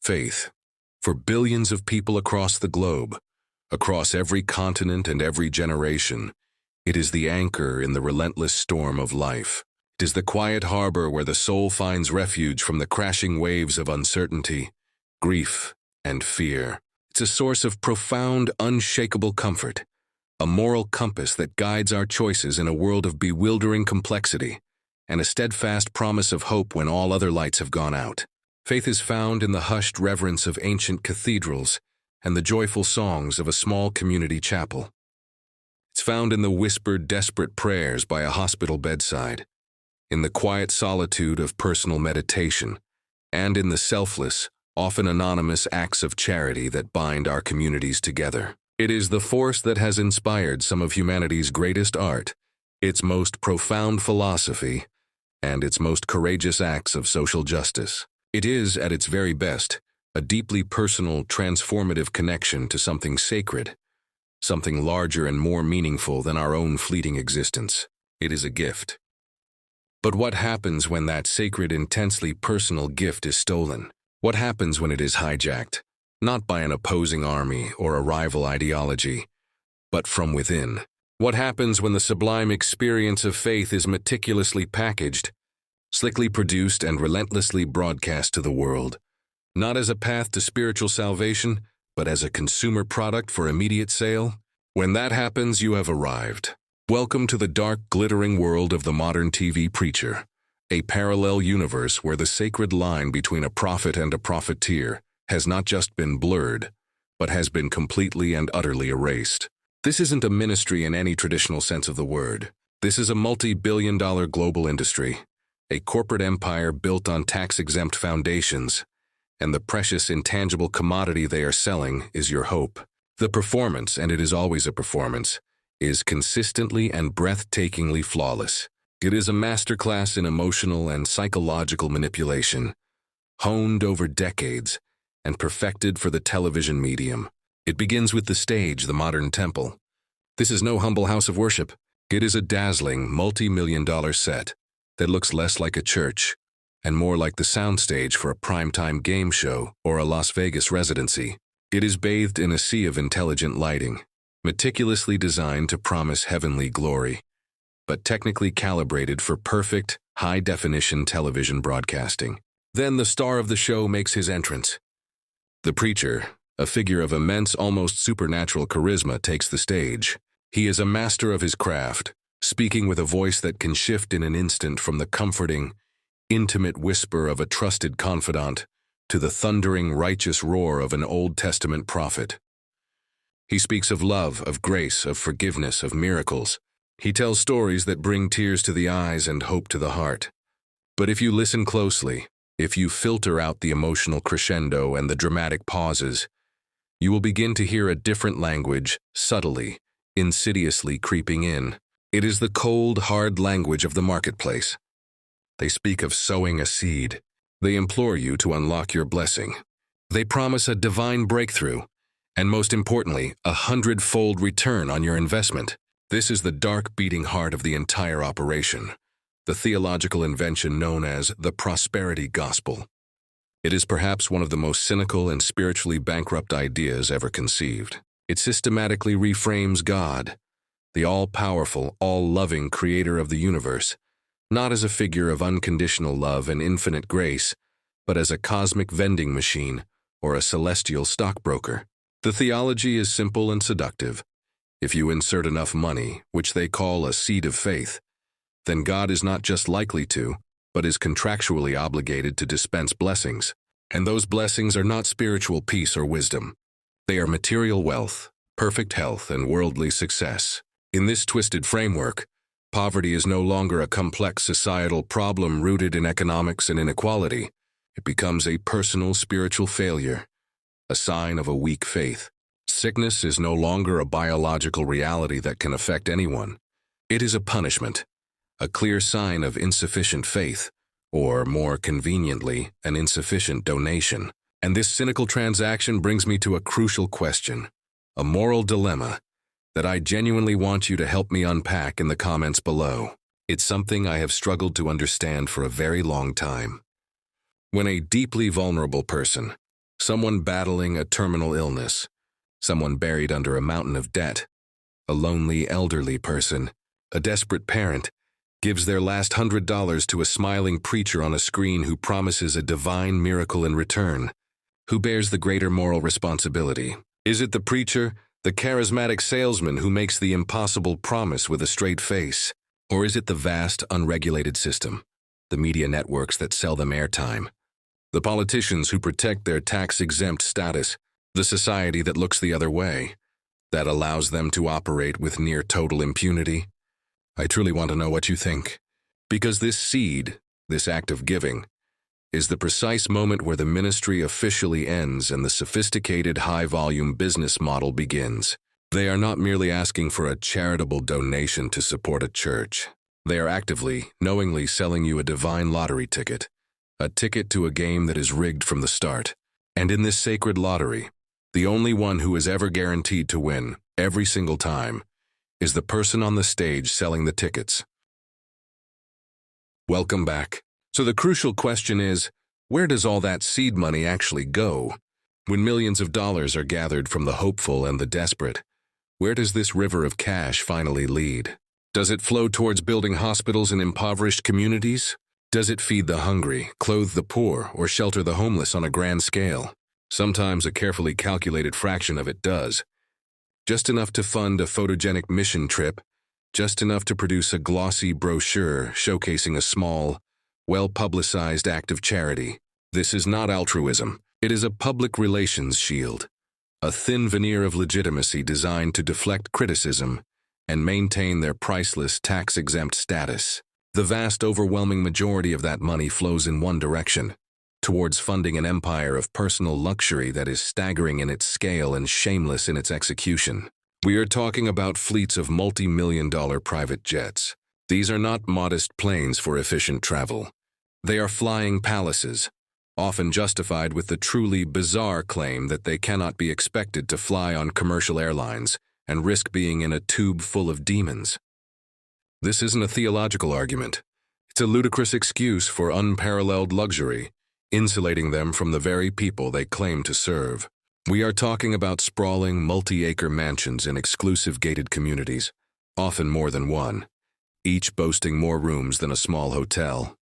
Faith, for billions of people across the globe, across every continent and every generation, it is the anchor in the relentless storm of life. It is the quiet harbor where the soul finds refuge from the crashing waves of uncertainty, grief, and fear. It's a source of profound, unshakable comfort, a moral compass that guides our choices in a world of bewildering complexity, and a steadfast promise of hope when all other lights have gone out. Faith is found in the hushed reverence of ancient cathedrals and the joyful songs of a small community chapel. It's found in the whispered, desperate prayers by a hospital bedside, in the quiet solitude of personal meditation, and in the selfless, often anonymous acts of charity that bind our communities together. It is the force that has inspired some of humanity's greatest art, its most profound philosophy, and its most courageous acts of social justice. It is, at its very best, a deeply personal, transformative connection to something sacred, something larger and more meaningful than our own fleeting existence. It is a gift. But what happens when that sacred, intensely personal gift is stolen? What happens when it is hijacked, not by an opposing army or a rival ideology, but from within? What happens when the sublime experience of faith is meticulously packaged, slickly produced, and relentlessly broadcast to the world, not as a path to spiritual salvation, but as a consumer product for immediate sale? When that happens, you have arrived. Welcome to the dark, glittering world of the modern TV preacher, a parallel universe where the sacred line between a prophet and a profiteer has not just been blurred, but has been completely and utterly erased. This isn't a ministry in any traditional sense of the word. This is a multi-billion-dollar global industry, a corporate empire built on tax-exempt foundations, and the precious, intangible commodity they are selling is your hope. The performance, and it is always a performance, is consistently and breathtakingly flawless. It is a masterclass in emotional and psychological manipulation, honed over decades and perfected for the television medium. It begins with the stage, the modern temple. This is no humble house of worship. It is a dazzling, multi-million-dollar set that looks less like a church and more like the soundstage for a primetime game show or a Las Vegas residency. It is bathed in a sea of intelligent lighting, meticulously designed to promise heavenly glory, but technically calibrated for perfect, high-definition television broadcasting. Then the star of the show makes his entrance. The preacher, a figure of immense, almost supernatural charisma, takes the stage. He is a master of his craft, speaking with a voice that can shift in an instant from the comforting, intimate whisper of a trusted confidant to the thundering, righteous roar of an Old Testament prophet. He speaks of love, of grace, of forgiveness, of miracles. He tells stories that bring tears to the eyes and hope to the heart. But if you listen closely, if you filter out the emotional crescendo and the dramatic pauses, you will begin to hear a different language, subtly, insidiously creeping in. It is the cold, hard language of the marketplace. They speak of sowing a seed. They implore you to unlock your blessing. They promise a divine breakthrough, and most importantly, a 100-fold return on your investment. This is the dark beating heart of the entire operation, the theological invention known as the prosperity gospel. It is perhaps one of the most cynical and spiritually bankrupt ideas ever conceived. It systematically reframes God, the all-powerful, all-loving creator of the universe, not as a figure of unconditional love and infinite grace, but as a cosmic vending machine or a celestial stockbroker. The theology is simple and seductive. If you insert enough money, which they call a seed of faith, then God is not just likely to, but is contractually obligated to dispense blessings. And those blessings are not spiritual peace or wisdom. They are material wealth, perfect health, and worldly success. In this twisted framework, poverty is no longer a complex societal problem rooted in economics and inequality. It becomes a personal spiritual failure, a sign of a weak faith. Sickness is no longer a biological reality that can affect anyone. It is a punishment, a clear sign of insufficient faith, or more conveniently, an insufficient donation. And this cynical transaction brings me to a crucial question, a moral dilemma that I genuinely want you to help me unpack in the comments below. It's something I have struggled to understand for a very long time. When a deeply vulnerable person, Someone battling a terminal illness, someone buried under a mountain of debt, a lonely elderly person, a desperate parent, gives their last $100 to a smiling preacher on a screen who promises a divine miracle in return. Who bears the greater moral responsibility? Is it the preacher, the charismatic salesman who makes the impossible promise with a straight face? Or is it the vast, unregulated system, the media networks that sell them airtime, the politicians who protect their tax-exempt status, the society that looks the other way, that allows them to operate with near-total impunity? I truly want to know what you think, because this seed, this act of giving, is the precise moment where the ministry officially ends and the sophisticated high-volume business model begins. They are not merely asking for a charitable donation to support a church. They are actively, knowingly selling you a divine lottery ticket, a ticket to a game that is rigged from the start. And in this sacred lottery, the only one who is ever guaranteed to win, every single time, is the person on the stage selling the tickets. Welcome back. So the crucial question is, where does all that seed money actually go? When millions of dollars are gathered from the hopeful and the desperate, where does this river of cash finally lead? Does it flow towards building hospitals in impoverished communities? Does it feed the hungry, clothe the poor, or shelter the homeless on a grand scale? Sometimes a carefully calculated fraction of it does. Just enough to fund a photogenic mission trip, just enough to produce a glossy brochure showcasing a small, well-publicized act of charity. This is not altruism. It is a public relations shield, a thin veneer of legitimacy designed to deflect criticism and maintain their priceless tax-exempt status. The vast overwhelming majority of that money flows in one direction, towards funding an empire of personal luxury that is staggering in its scale and shameless in its execution. We are talking about fleets of multi-million-dollar private jets. These are not modest planes for efficient travel. They are flying palaces, often justified with the truly bizarre claim that they cannot be expected to fly on commercial airlines and risk being in a tube full of demons. This isn't a theological argument. It's a ludicrous excuse for unparalleled luxury, insulating them from the very people they claim to serve. We are talking about sprawling, multi-acre mansions in exclusive gated communities, often more than one, each boasting more rooms than a small hotel.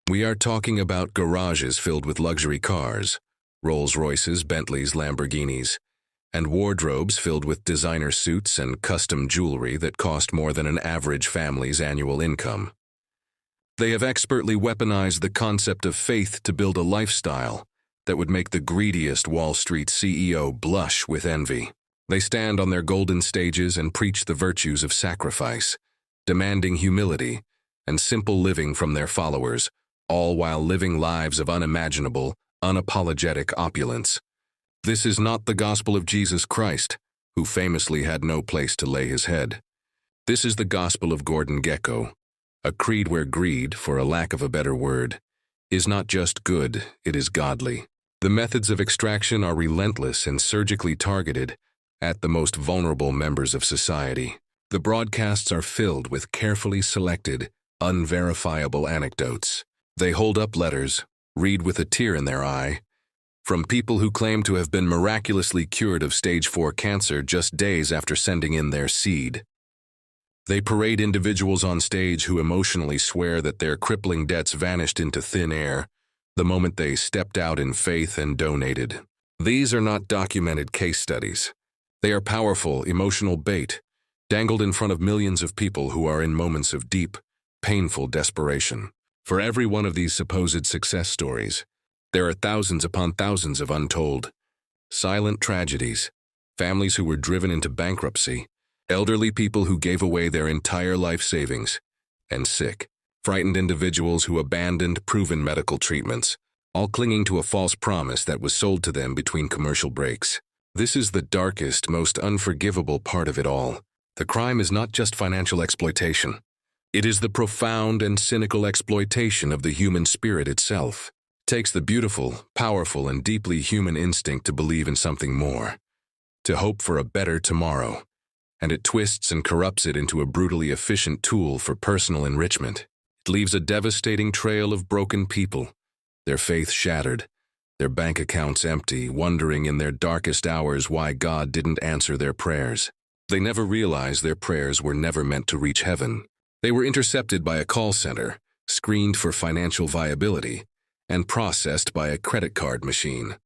We are talking about garages filled with luxury cars, Rolls-Royces, Bentleys, Lamborghinis, and wardrobes filled with designer suits and custom jewelry that cost more than an average family's annual income. They have expertly weaponized the concept of faith to build a lifestyle that would make the greediest Wall Street CEO blush with envy. They stand on their golden stages and preach the virtues of sacrifice, demanding humility and simple living from their followers, all while living lives of unimaginable, unapologetic opulence. This is not the gospel of Jesus Christ, who famously had no place to lay his head. This is the gospel of Gordon Gekko, a creed where greed, for a lack of a better word, is not just good, it is godly. The methods of extraction are relentless and surgically targeted at the most vulnerable members of society. The broadcasts are filled with carefully selected, unverifiable anecdotes. They hold up letters, read with a tear in their eye, from people who claim to have been miraculously cured of stage 4 cancer just days after sending in their seed. They parade individuals on stage who emotionally swear that their crippling debts vanished into thin air the moment they stepped out in faith and donated. These are not documented case studies. They are powerful, emotional bait, dangled in front of millions of people who are in moments of deep, painful desperation. For every one of these supposed success stories, there are thousands upon thousands of untold, silent tragedies, families who were driven into bankruptcy, elderly people who gave away their entire life savings, and sick, frightened individuals who abandoned proven medical treatments, all clinging to a false promise that was sold to them between commercial breaks. This is the darkest, most unforgivable part of it all. The crime is not just financial exploitation. It is the profound and cynical exploitation of the human spirit itself. It takes the beautiful, powerful, and deeply human instinct to believe in something more, to hope for a better tomorrow, and it twists and corrupts it into a brutally efficient tool for personal enrichment. It leaves a devastating trail of broken people, their faith shattered, their bank accounts empty, wondering in their darkest hours why God didn't answer their prayers. They never realized their prayers were never meant to reach heaven. They were intercepted by a call center, screened for financial viability, and processed by a credit card machine.